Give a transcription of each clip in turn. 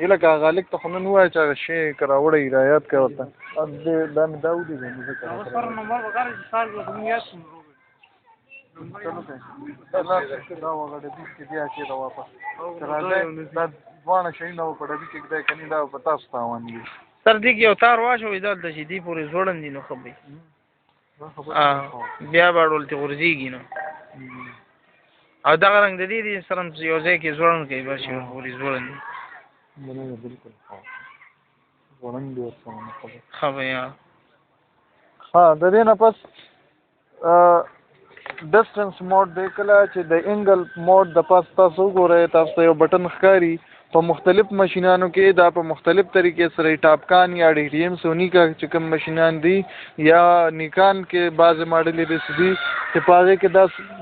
یله کا غالک ته خو نن وای چې شی کرا وړي رایات کوي ورته دا مې داودي دی نو څه کوي سر نمبر وګورئ چې سال کو دنیا څومره چلو دا وګړه دې کې بیا کې دا واپس راځي دا ځوانه شي نو په دې کې دا کني دا په تاسو تاوان دي سر دې کې یو تار واښو دلته چې دی پورې زوړن دي نو خبري بیا باړول ته ورځيږي نو او دا رنګ د دې سره یو ځای کې زوړن کوي باشي پورې زوړن دي نه بالکل زوړن دي خبره یا ها د دې نه پس ډسټنس موډ دی کله چې د انګل موډ د پاس تاسو ګورئ تاسو یو بټن ښکاري په مختلف ماشینانو کې دا په مختلف طریقې سره ټاپکان یا ډي ټي ایم سونی کا چې کوم ماشینان دي یا نیکان کې بعض ماډلې دي چې په هغه کې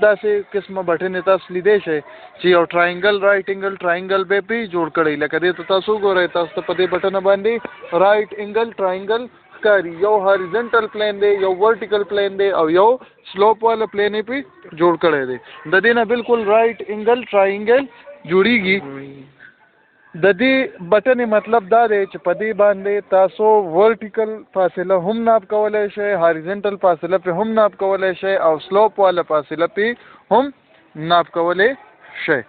داسې قسمه بټن تاسو لیدئ شئ چې یو ټراینګل رائټ انګل ټراینګل به پی جوړ کړی لکه دې تاسو ګورئ تاسو په دې بټن باندې رائټ انګل ټراینګل کاری یو هاریزنټل پلین دی یو ورټیکل پلین دی او یو سلوپ والا پلین پی جوړ کړی دی د دې نه بالکل رائټ انګل ټراینګل جوړیږي د دې بټن مطلب دا دی چې په دې باندې تاسو ورټیکل فاصله هم ناپ کولای شئ هاریزنټل فاصله په هم ناپ کولای شئ او سلوپ والا فاصله په هم ناپ کولای شئ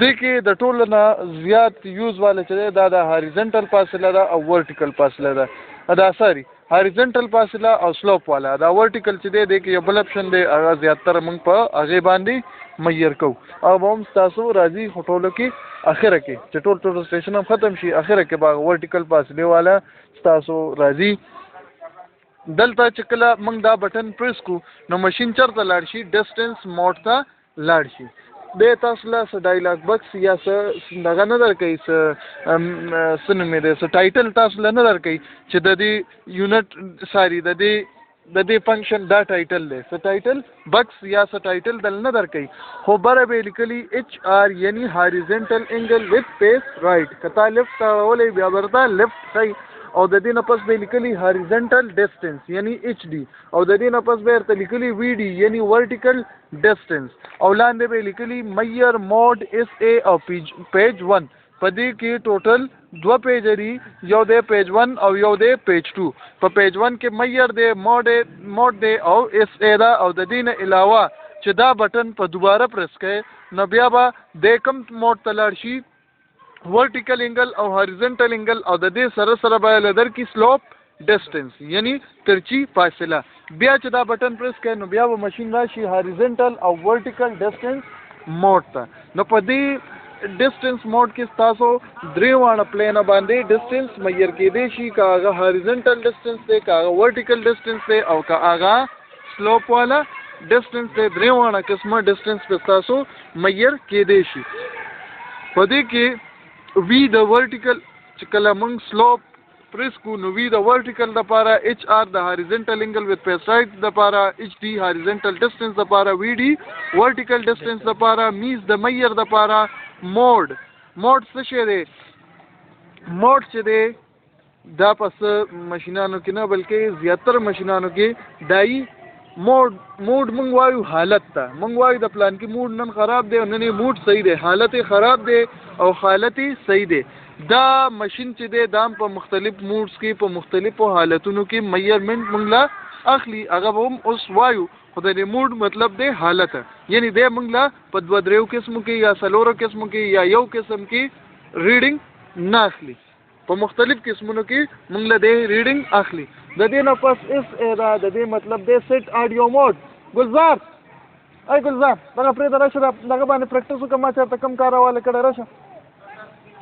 د کې د ټولو نه زیات یوز والا چې دا د هاریزنټل فاصله ده او ورټیکل فاصله ده دا ساري هاریزنټل فاصله او سلوپ والا دا ورټیکل چې دی کې یو بل اپشن دی هغه زیاتره موږ په هغه باندې میر کو او هم تاسو راځي هټولو کې اخره کې چې ټول سټیشن هم ختم شي اخره کې باغ ورټیکل فاصله والا تاسو راځي دلته چې کله موږ دا بٹن پریس کو نو ماشين چرته لاړ شي ډسټنس موډ ته لاړ شي به تاسو له ډایلاګ بکس یا څه دغه نه درکې څه سنمه دې څه ټایټل تاسو له نه درکې چې د دې یونټ ساری د دې فنکشن دا ټایټل دی څه ټایټل بکس یا څه ټایټل دل نه درکې خو بره به لیکلي ایچ آر یعنی هاریزنټل انګل وذ پیس رائټ کته لیفت ولې بیا ورته لیفت صحیح او د دې نه پس به لیکلي هاریزنټل ډسټنس یعنی ایچ ډی او د دې نه پس به ورته لیکلي وی ډی یعنی ورټیکل ډسټنس او لاندې به لیکلي میر موډ اس ا او پیج 1 په دې کې ټوټل 2 پیج لري یو د پیج 1 او یو د پیج 2 په پیج 1 کې میر د موډ د او اس ا دا او د دې نه علاوه چې دا بٹن په دوباره پریس کړئ نو بیا به د کم موډ تلل شي ورټیکل انګل او هاریزنټل انګل او د دې سره به لدر کی سلوپ ډسټنس یعنی ترچی فاصله بیا چې دا بٹن پریس کړئ نو بیا به ماشين راشي هاریزنټل او ورټیکل ډسټنس موډ ته نو په دې ډسټنس موډ کې تاسو درې وانه پلین باندې ډسټنس میر کېدې شي کاغه هاریزنټل ډسټنس ته کاغه ورټیکل ډسټنس ته او کاغه سلوپ والا ډسټنس ته درې وانه قسمه ډسټنس په تاسو میر کېدې شي په دې کې وی د ورټیکل چې کله موږ سلوپ پریس کو نو وی د ورټیکل د پاره ایچ آر د هاریزنټل انګل وذ پیس رائټ د پاره ایچ ډی هاریزنټل ډسټنس د پاره وی ډی ورټیکل ډسټنس د پاره میز د میر د پاره موډ څه شی دی موډ چې دی دا پس ماشینانو کې نه بلکې زیاتره ماشینانو کې دای موډ مونږ وایو حالت ته مونږ وایو د پلان کې موډ نن خراب دی نن موډ صحیح دی حالت خراب دی او حالت صحیح دی دا ماشين چې دی دام په مختلف موډز کې په مختلفو حالتونو کې میجرمنٹ مونږ لا اخلي هغه هم اوس وایو خدای دې موډ مطلب دی حالت یعنی دې مونږ لا په دوه دریو قسمو کې یا سلورو قسمو کې یا یو قسم کې ریډینګ نه اخلي په مختلف قسمونو کې مونږ له دې ریډینګ اخلي د دې نه پس اس ادا د دې مطلب دی سیټ اډیو موډ گلزار دغه پرې درشه دغه باندې پریکټیس وکم چې ته کم کارواله کړه راشه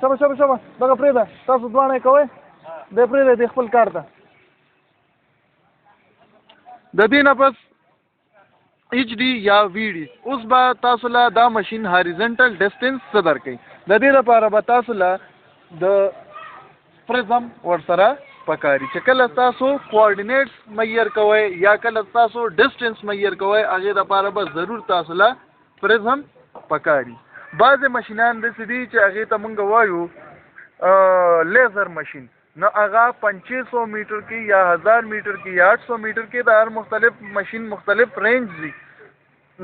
شابه دغه پرې ده تاسو دوانه کوئ د پرې د خپل کار ده د دې نه پس ایچ ډی یا وی ډی اوس به تاسو له دا ماشين هاریزنټل ډسټنس صدر کوي د دې لپاره به تاسو له د پرزم ورسره پکاري چې کله تاسو کوارډینیټس میر کوئ یا کله تاسو ډسټنس میر کوئ هغه د لپاره به ضرور تاسو له پرزم پکاري بعض ماشینان د سدي چې هغه ته مونږ وایو لیزر ماشين نو هغه 500 میټر کې یا 1000 میټر کې یا 800 میټر کې د هر مختلف ماشين مختلف رینج دي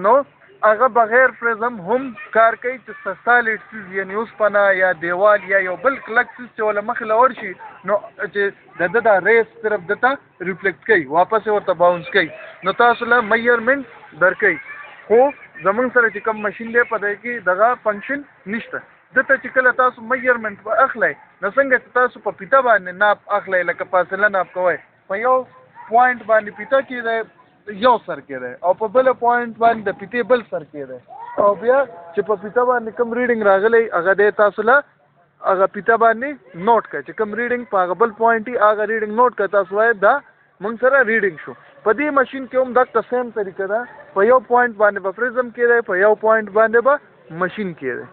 نو هغه بغیر پرزم هم کار کوي چې سالډ سیز یعنی اوسپنه یا دیوال یا یو بل کلک سیز چې ولا مخ لور شي نو چې د ریس طرف دته ریفلیکټ کوي واپس ورته باونس کوي نو تاسو له میجرمنټ درکوي خو زمونږ سره چې کوم ماشین دی په دې کې دغه فنکشن نشته دته چې کله تاسو میجرمنټ په اخلئ نو څنګه چې تاسو په پیته باندې ناپ اخلئ لکه فاصله ناپ کوئ په یو پوینټ باندې پیته کېدی یو سر کېدی او په بل پوینټ باندې د پیتې بل سر کېدی او بیا چې په پیته باندې کوم ریډینګ راغلی هغه دی تاسو له هغه پیته باندې نوٹ کړئ چې کوم ریډینګ په هغه بل پوینټ هغه ریډینګ نوٹ کړئ تاسو وایي دا موږ سره ریډینګ شو په دې ماشین کې هم دغه سیم طریقه ده په یو پوینټ باندې به پرزم کېدی په یو پوینټ باندې به ماشین کېدی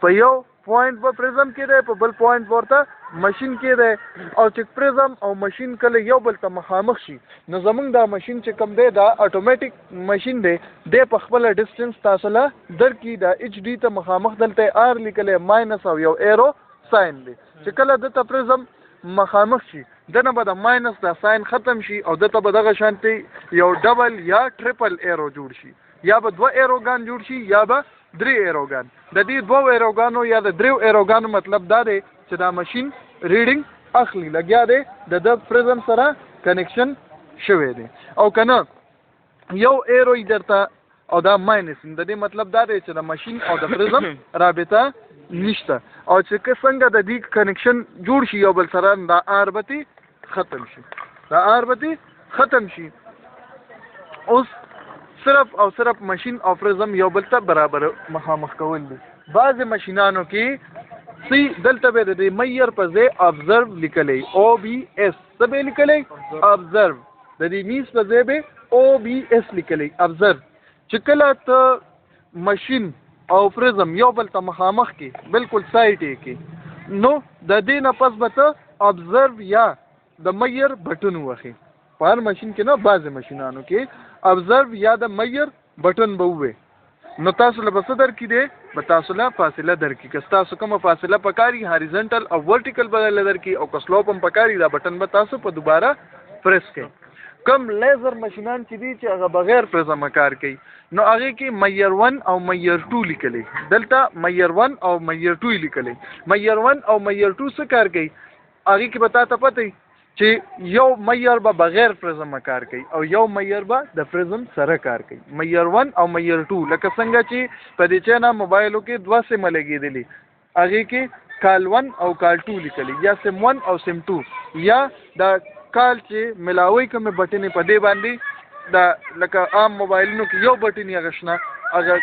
په یو پوینټ به پرزم کېدی په بل پوینټ ورته ماشین کېدی او چې پرزم او ماشین کله یو بل ته مخامخ شي نو زمونږ دا ماشین چې کوم دی دا اټومیټیک ماشین دی د په خپل ډیسټنس تاسو له درکې دا ایچ ډي ته مخامخ دلته آر لیکلی ماینس او یو ایرو ساين دی چې کله د ته پرزم مخامخ شي دنه به د ماینس دا ساين ختم شي او دته به دغه شانتي یو ډبل یا ټریپل ایرو جوړ شي یا به 2 ایروګان جوړ شي یا به 3 ایروګان د دې 2 ایروګانو یا د 3 ایروګانو مطلب دا دی چې دا ماشین ریډینګ اخلي لګیا دی د پرزم سره کنیکشن شوی دی او کنه یو ایرو درته او دا ماینس د دې مطلب دا دی چې د ماشین او د پرزم رابطه نشته او چې څنګه د دې کنیکشن جوړ شي یو بل سره دا آربتی ختم شي دا آربتی ختم شي اوس صرف او صرف ماشین او پرزم یو بل ته برابر مخامخ کول دي بعض ماشینانو کې سی دلته به د میجر په ځای ابزرو لیکلی او بي اس څه به لیکلی ابزرو د دې میز په ځای به او بي اس لیکلی ابزرو چې کله ته ماشین او پرزم یو بل ته مخامخ کې بالکل سایډ کې نو د دې نه پس به ته ابزرو یا د میجر بټن وخی په هر ماشین کې نه بعض ماشینانو کې ابزرو یا د میجر بټن به وي نو تاسو له بس درکې دی به تاسو له فاصله درکې که تاسو کومه فاصله پکاري هاریزنټل او ورټیکل بدل درکې او که سلوپ هم پکاري دا بټن به تاسو په دوباره پریس کړئ کم لیزر ماشینان چې دي چې هغه بغیر پرزم کار کوي نو هغه کې میجر 1 او میجر 2 لیکلی دلته میجر 1 او میجر 2 لیکلی میجر 1 او میجر 2 څه کار کوي هغه کې پتا ته پته چې یو میجر به بغیر پرزم کار کوي او یو میجر به د پرزم سره کار کوي میجر 1 او میجر 2 لکه څنګه چې په دې چا نه موبایلو کې 2 سیم لګېدلي هغه کې کال 1 او کال 2 لیکلی یا سیم 1 او سیم 2 یا د کال چې ملاوي کوم بټنې په دې باندې دا لکه عام موبایلونو کې یو بټن یې غشنه هغه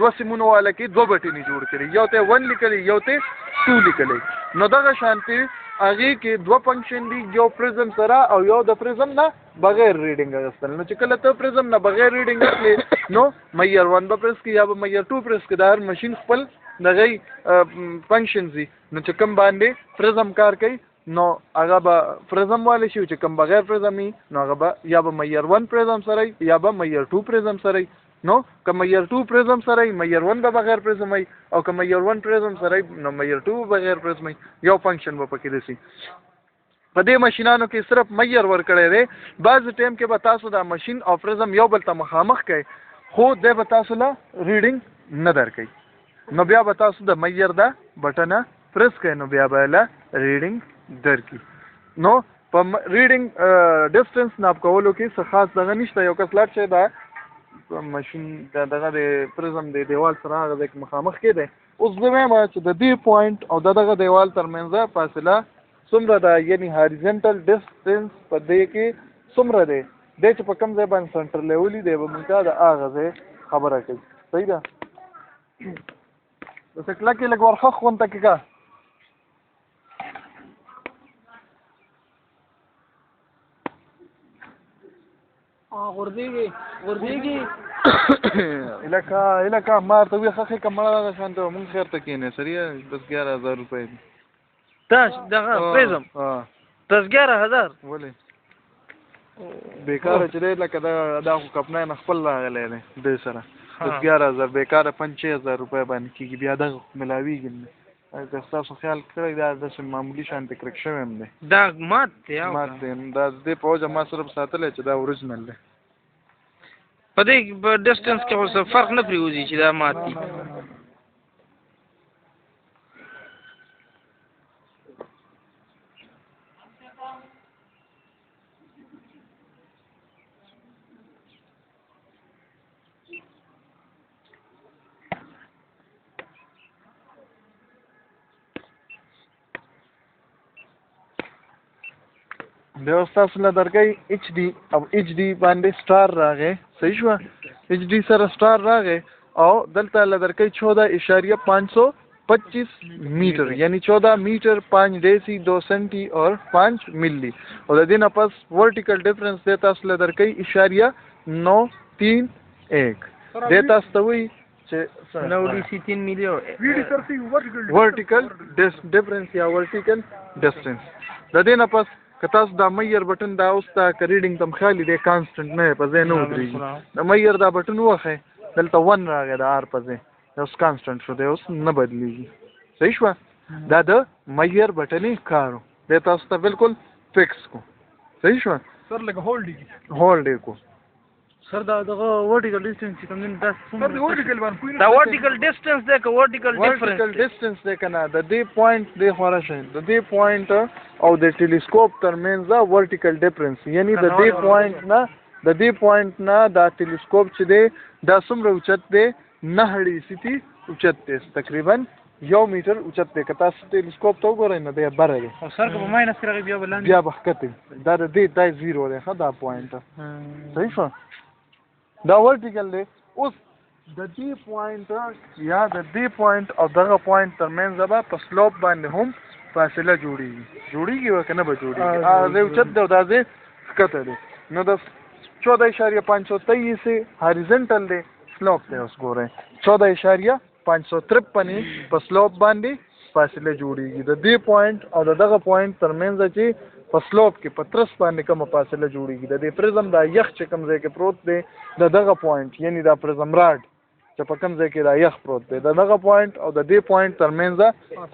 2 سیمونو والا کې 2 بټنې جوړ کړي یو ته 1 لیکلی یو ته 2 لیکلی نو دغه شانتي هغه کې 2 فنکشن دي یو پرزم سره او یو د پرزم نه بغیر ریډینګ غوښتل نو چې کله ته پرزم نه بغیر ریډینګ اخلي نو میجر 1 به پرس کې یا به میجر 2 پرس کې د هر ماشین خپل دغه فنکشنز دي نو چې کوم باندې پرزم کار کوي نو هغه به پرزم والی شي چې کوم بغیر پرزم نو هغه به یا به میجر 1 پرزم سره یا به میجر 2 پرزم سره نو که میجر 2 پرزم سره میجر 1 به بغیر پرزم او که میجر 1 پرزم سره نو میجر 2 بغیر پرزم یو فنکشن به پکې دي په دې ماشینانو کې صرف میجر ور کړی دی بعض ټایم کې به تاسو دا ماشین او پرزم یو بل ته مخامخ کوي خو د به تاسو له ریډینګ نه درکوي نو بیا به تاسو د میجر دا بټنه پرس کوي نو بیا به له ریډینګ درکړي نو په ریډینګ ډیسټنس ناپ کولو کې څه خاص دغه نشته یو کس لاړ شي دا ماشین دغه د پرزم د دیوال سره هغه د مخامخ کې دی اوس زه وایم چې د دې پوینټ او دغه دیوال ترمنځ فاصله څومره ده یعنی هاریزنټل ډیسټنس په دې کې څومره دی د چې په کوم ځای باندې سنټر لیولي دی به موږ د هغه ځای خبره کوي صحیح ده د سکلا کې لږ ورخه خونته کې کا غردیږي الکه ما ته وی خخې کمړه شان ته مونږ خیر ته کینې سریه بس 11000 روپے تاش دغه پرزم تاش 11000 ولې بیکاره چې لکه دا خو کپنه نه خپل راغلی دی د سره بس 11000 بیکاره 5000 روپے باندې کیږي بیا دغه ملاویږي اګه تاسو خیال کړئ دا د معمولی شان تکرک شوی هم دی دا مات دی دا د پوجا ما صرف ساتل چې دا اوریجنل دی په دې په ډسټنس کې اوس فرق نه پریوزي چې دا مات دي. بیا تاسو له درګي ایچ ډي او ایچ ډي باندې سٹار راغی صحیح شو ایچ ډي سره سٹار راغی او دلته له درګي 14.525 میټر یعنی 14 میټر 5 ډیسی 2 سنټي اور 5 ملي او د دې نه پس ورټیکل ډیفرنس د تاسو له درګي .931 د تاسو ته وی چې 9 ملي ورټیکل ډیفرنس یا ورټیکل ډیسټنس د دې نه پس که تاسو دا میر بټن دا اوس تا ریډینګ تم خالي دی کانسټنټ نه په ځای نه ودرېږي د میر دا بټن وخه دلته 1 راغی د آر په ځای اوس کانسټنټ شو دی اوس نه بدلیږي صحیح شو دا د میر بټنې کارو دی تاسو ته بالکل فکس کو صحیح شو سر لکه هولډ کو سر دا دغه ورټیکل ډیسټنس کوم نه دا سر د ورټیکل باندې دا ورټیکل ډیسټنس دی که ورټیکل ډیسټنس دی کنه د دې پوینټ دی خورا شي د دې پوینټ او د ټیلیسکوپ ترمنځ دا ورټیکل ډیفرنس یعنی د دې پوینټ نه دا ټیلیسکوپ چې دی دا څومره اوچت دی 9 سیتی اوچت دی تقریبا 1 میټر اوچت دی که تاسو ټیلیسکوپ ته وګورئ نه دی بره دی او سر که په ماینس کې راغی بیا به لاندې بیا به ښکته دا د دې دا زیرو دی ښه دا پوینټ صحیح شو دا ورټیکل دی اوس د دې پوینټ یا د دې پوینټ او دغه پوینټ ترمنځ به په سلوپ باندې هم فاصله جوړیږي و که نه به جوړیږي دا اوچت دی او دا ځای ښکته دی نو د 14.523 هاریزنټل دی سلوپ دی اوس ګورئ 14.553 په سلوپ باندې فاصله جوړیږي د دې پوینټ او د دغه پوینټ ترمنځ چې په سلوپ کې په ترس باندې کومه فاصله جوړیږي د دې پرزم دا یخ چې کوم ځای کې پروت دی د دغه پوینټ یعنی دا پرزم راډ چې په کوم ځای کې دا یخ پروت دی د دغه پوینټ او د دې پوینټ ترمنځ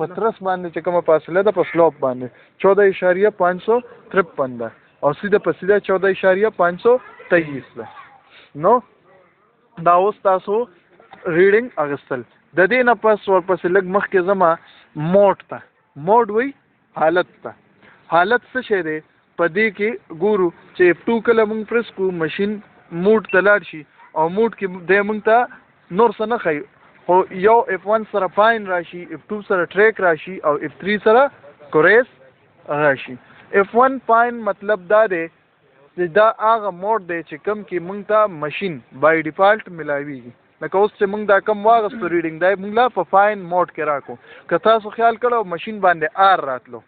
په ترس باندې چې کومه فاصله ده په سلوپ باندې 14.553 ده او سیده په سیده 14.523 ده نو دا اوس تاسو ریډینګ اغستل د دې نه پس ورپسې لږ مخکې زما موډ ته موډ وی حالت ته حالت څه شی دی په دې کې ګورو چې F2 کله مونږ پرس کو ماشین موډ ته لاړ شي او موډ کې د مونږ ته نور څه نه ښایي خو یو F1 سره فاین راشي F2 سره ټریک راشي او F3 سره کوریس راشي F1 فاین مطلب دا دی چې دا هغه موډ دی چې کوم کې مونږ ته ماشین بای ډیفالت ملاویږي لکه اوس چې مونږ دا کم واغستو ریډینګ دا مونږ لا په فاین موډ کې راکو که تاسو خیال کړو ماشین باندې آر راتلو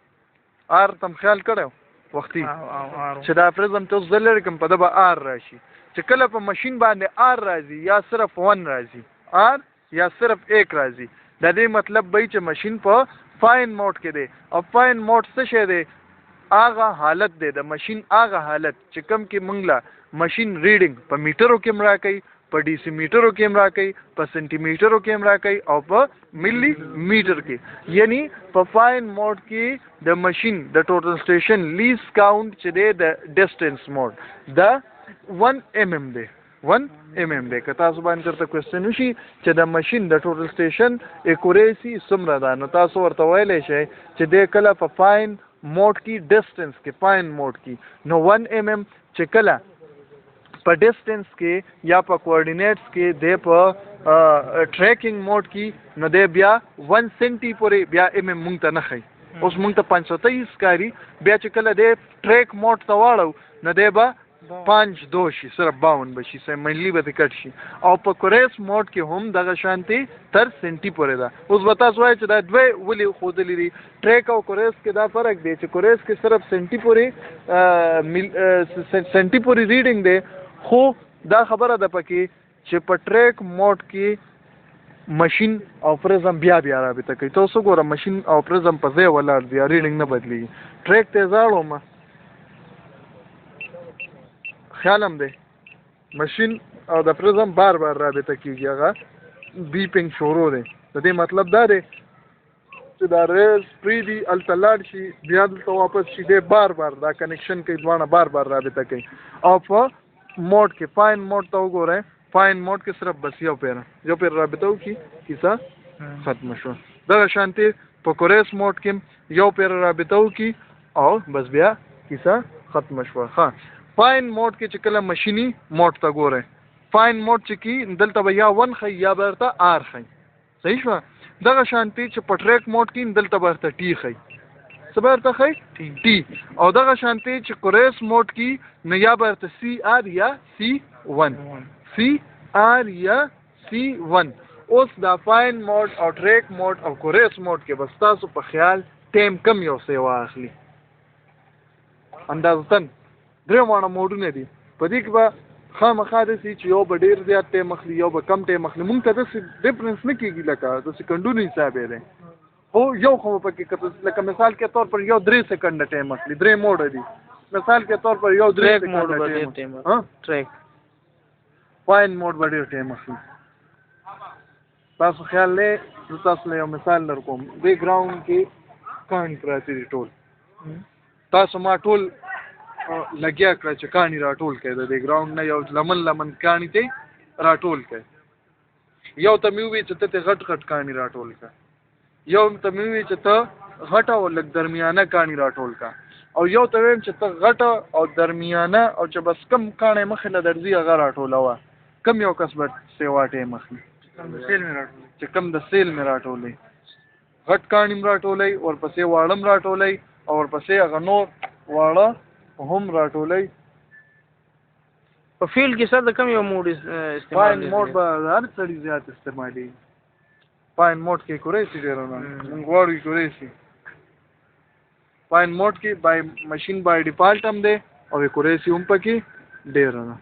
آر تم خیال کړو وختي چې دا پرزم ته اوس زه لرې کوم په ده به آر راشي چې کله په ماشین باندې آر راځي یا صرف 1 راځي آر یا صرف 1 راځي د دې مطلب به چې ماشین په فاین موډ کې دی او فاین موډ څه شی دی هغه حالت دی د ماشین هغه حالت چې کوم کې مونږ له ماشین ریډینګ په میټرو کې هم راکوي په ډي سي میټرو کې هم راکوي په سنټي میټرو کې هم راکوي او په ملي میټر کې یعنی په فاین موډ کې د ماشین د ټوټل سټیشن لیس کاونټ چې دی د ډسټنس موډ دا 1 mm دی 1 mm دی که تاسو باندې درته کوېسچن وشي چې د ماشین د ټوټل سټیشن اکوریسي څومره ده نو تاسو ورته ویلی شئ چې دی کله په فاین موډ کې ډسټنس کې فاین موډ کې نو 1 mm چې کله په ډسټنس کې یا په کوارډینیټس کې دی په ټریکینګ موډ کې نو دی بیا 1 سنټي پورې بیا mm مونږ ته نه ښایي اوس مونږ ته 523 ښکاري بیا چې کله دی ټریک موډ ته واړو نو دی به 5 شي صرف 52 به شي منډلي به کټ شي او په کوریس موډ کې هم دغه شانتي تر سنټي پورې ده اوس به تاسو وایئ چې دا دوی ولې ښودلي دي ټریک او کوریس کې دا فرق دی چې کوریس کې صرف سنټي پورې ریډینګ دی خو دا خبره ده پکې چې په ټریک موډ کې ماشین او پرزم بیا رابطه کوي تاسو ګوره ماشین او پرزم په ځای ولاړ دی ریډینګ نه بدلیږي ټریک ته ځاړو ما خیال هم دی ماشین او د پرزم بار رابطه کیږي هغه بیپینګ شروع دی د دې مطلب دا دی چې دا ریز پریدي هلته لاړ شي بیا دلته واپس شي دی بار دا کنیکشن کوي دواړه بار رابطه کوي او په موډ کې فاین موډ ته وګورئ فاین موډ کې صرف بس یو پیر رابطه وکړي کیسه ختم شو دغه شانتي په کورس موډ کې یو پیر رابطه وکړي او بس بیا کیسه ختم شو ها فاین موډ کې چې کله ماشینی موډ ته ګورئ فاین موډ چې کی دلته به یا 1 خي یا برته آر خي صحیح شو دغه شانتي چې په ټریک موډ کې دلته برته ټي خي صبرته خي ټي او دغه شانتي چې کورس موډ کې نه یا برته سی آر یا سی 1 سی آر یا سی 1 اوس دا فاین موډ او ټریک موډ او کورس موډ کې بس تاسو په خیال ټیم کم یو څه واخلي اندازتن درې مانه موډونه دي په دې کې به خامخا داسې چې یو به ډېر زیات ټیم اخلي یو به کم ټیم اخلي مونږ ته داسې ډفرنس نه کېږي لکه د سکندونو حساب یې دی خو یو خو پکې لکه مثال کے طور پر یو 3 سکنډ ټیم اخلي 3 موډ دي مثال کے طور پر یو 3 سکنډ ټیم ټریک فاین موډ به ډېر ټیم اخلي تاسو خیال لې تاسو له یو مثال در کوم بیک ګراوند کې کان پراتی دي ټول تاسو ما ټول لګیا کړ چې کانی راټول کړي د دې ګراوند نه یو لمن کانی ته راټول کړي یو ته میوي چې ته غټ کانی راټول کړي یو ته میوي چې ته غټه او لګ درمیانه کانی راټول کړي او یو ته ویم چې ته غټه او درمیانه او چې بس کم کانی مخه له درځي هغه راټول وا کم یو کسبت سیواټه مخه چې کم د سیل می راټولې غټ کانی راټولې او پسې واړم راټولې او پسې هغه نور واړه هم راټولې په فیلډ کې سره کم یو موډ استعمال فاین موډ به هر څړي زیات استعمالي فاین موډ کې کورېسي ډېر نه موږ غواړو کورېسي فاین موډ کې بای ماشین بای ډیفالت هم دی او کورېسي هم پکې ډېر نه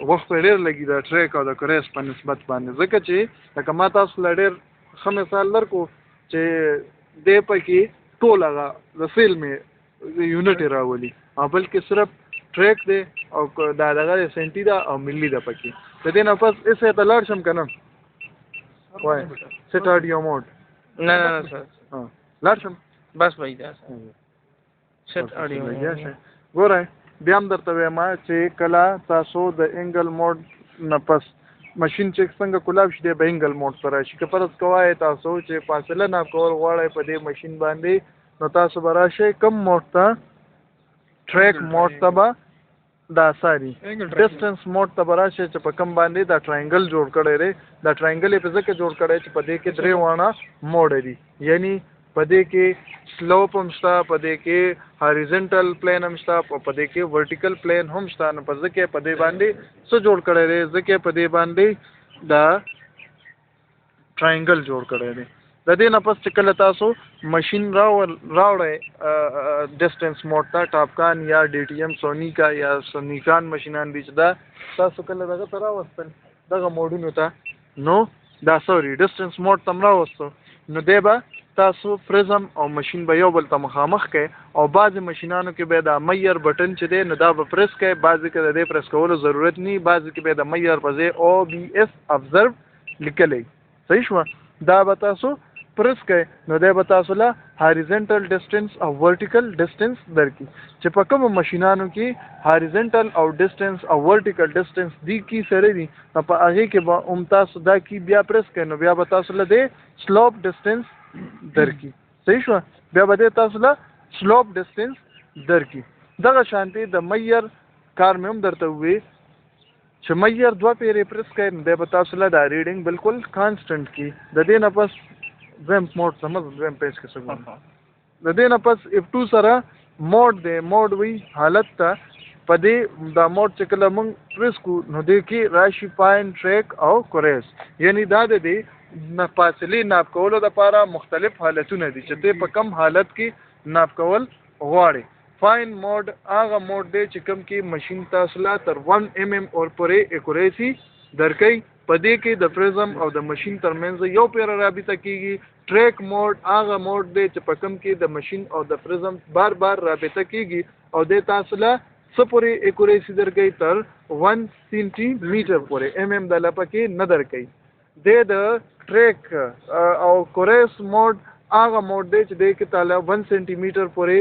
وخت ډېر لګي دا ټریک او د کورس په نسبت باندې ځکه چې لکه ما تاسو ډېر ښه مثال درکو چې دې پکې ټول هغه د سیل مې یونټ راولي بلکې صرف ټریک دی او دا دغه سنټي دا او ملي ده پکې د دې نه پس ایسه ته لاړ شم که نه وای سیټ آډیو موډ نه سر لاړ شم بس بھائی دا سیټ آډیو ګورئ بیا هم درته وایم چې کله تاسو د انګل موډ نه پس ماشین چې څنګه کولاب شي دی به انګل موډ سره شي که فرض کوئ تاسو چې فاصله ناپ کول غواړئ په دې ماشین باندې نو تاسو به راشئ کم موډ ته ټریک موډ ته به دا ساري ډسټنس موډ ته به راشئ چې په کم باندې دا ټراینګل جوړ کړی دی دا ټراینګل یې په ځکه جوړ کړی چې په دې کې 3 واړه موډ دي یعنی په دې کې سلوپ هم شته په دې کې هاریزنټل پلین هم شته په دې کې ورټیکل پلین هم شته نو په ځکه په دې باندې څه جوړ کړی دی ځکه په دې باندې دا ټراینګل جوړ کړی دی د دې نه پس چې کله تاسو ماشین راوړئ ډسټنس موډ ته ټاپکان یا ډي ټي ایم سونیکا یا سونیکان ماشینان دي چې دا تاسو کله دغه ته راوستل دغه موډونو ته نو دا سوري ډسټنس موډ ته راوستو نو دی به تاسو پرزم او ماشین به یو بل ته مخامخ کړئ او بعضې ماشینانو کې به دا میر بټن چې دی نو دا به پرس کړئ بعضې کې د دې پرس کولو ضرورت نه بعضې کې به د میر په ځای او بي اس ابزرو لیکلی صحیح شوه دا به تاسو پرس کړئ نو دی به تاسو له هاریزنټل ډسټنس او ورټیکل ډسټنس درکړي چې په کومو ماشینانو کې هاریزنټل او ډسټنس او ورټیکل ډسټنس دی کی سره دي نو په هغې کې به هم تاسو دا کی بیا پرس کړئ نو بیا به تاسو له دې سلوپ ډسټنس درکی صحیح شو بیا به تاسو له سلوپ ډسټنس درکی دغه شانتي د میر کار مې هم درته وی چې میر 2 پیرې پرس کړئ نو بیا به تاسو له دا ریډینګ بالکل کانسټنټ کی د دې نه پس دویم موډ سمجھ دویم پیج کې څه د دې نه پس F2 سره موډ دی موډ وی حالت ته په دې دا موډ چې کله موږ پرس کو نو دې کې راشي فاین ټریک او کورس یعنی دا د دې نه فاصلې ناپ کولو دپاره مختلف حالتونه دي چې دې په کم حالت کې ناپ کول غواړي فاین موډ هغه موډ دی چې کوم کې ماشین تاسو له تر 1 mm اور پورې اکوریسي درکوي په دې کې د پرزم او د ماشین ترمنځ یو پیر رابطه کیږي ټریک موډ هغه موډ دی چې په کوم کې د ماشین او د پرزم بار رابطه کیږي او د تاسو له څه پورې اکوریسي درکوي تر 1 سینټي میټر پورې د لپاره کې نه درکوي د ټریک او کورس موډ هغه موډ دی چې دی کې تعالی 1 سنټي میټر پورې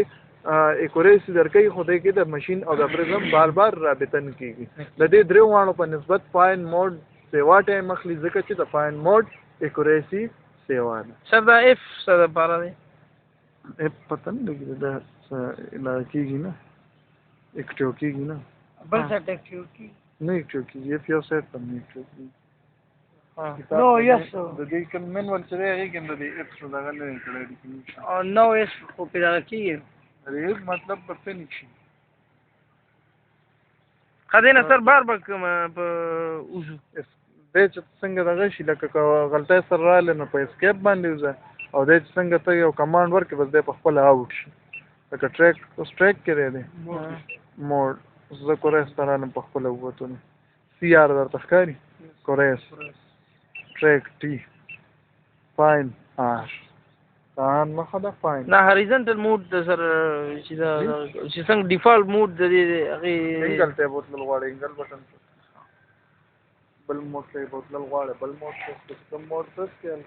اکوریسی درکوي خو دی کې د ماشین او د پرزم بار بار رابطه نه کېږي د دې درې واړو په نسبت فاین موډ سیوا ټایم اخلي ځکه چې د فاین موډ اکوریسی سیوا ده. سر دا اف څه دپاره دی؟ اف پته نه لګي دا لا کېږي نه اکټیو کېږي نه بل څه ټیکټیو کی نه اکټیو کېږي اف یو سیټ هم نه اکټیو کېږي. نو یس د دې کوم منول چې دی هغې کې د دې اف څه دغه نه دی کړی ډیفینیشن او نو اس خو پې دغه کېږي ریز مطلب به فینیش شي. ښه دی نه سر بار به کوم په وځو دی چې څنګه دغه شي لکه که غلطۍ سره راغلی نو په اسکیپ باندې وځه او دی چې څنګه ته یو کمانډ ورکړې بس دی په خپله آوټ شي لکه ټریک کې دی موډ زه کوریس ته رالم په خپله ووتو نو سی آر درته ښکاري کوریس ټریک ټي فاین آر تان مخه ده فاین نه هریزنټل موډ د سر چې دا چې څنګه ډیفالټ موډ د دې هغې انګل ته بوتلل غواړي انګل بټن بل موډ ته بوتلل غواړي بل موډ ته کوم موډ ته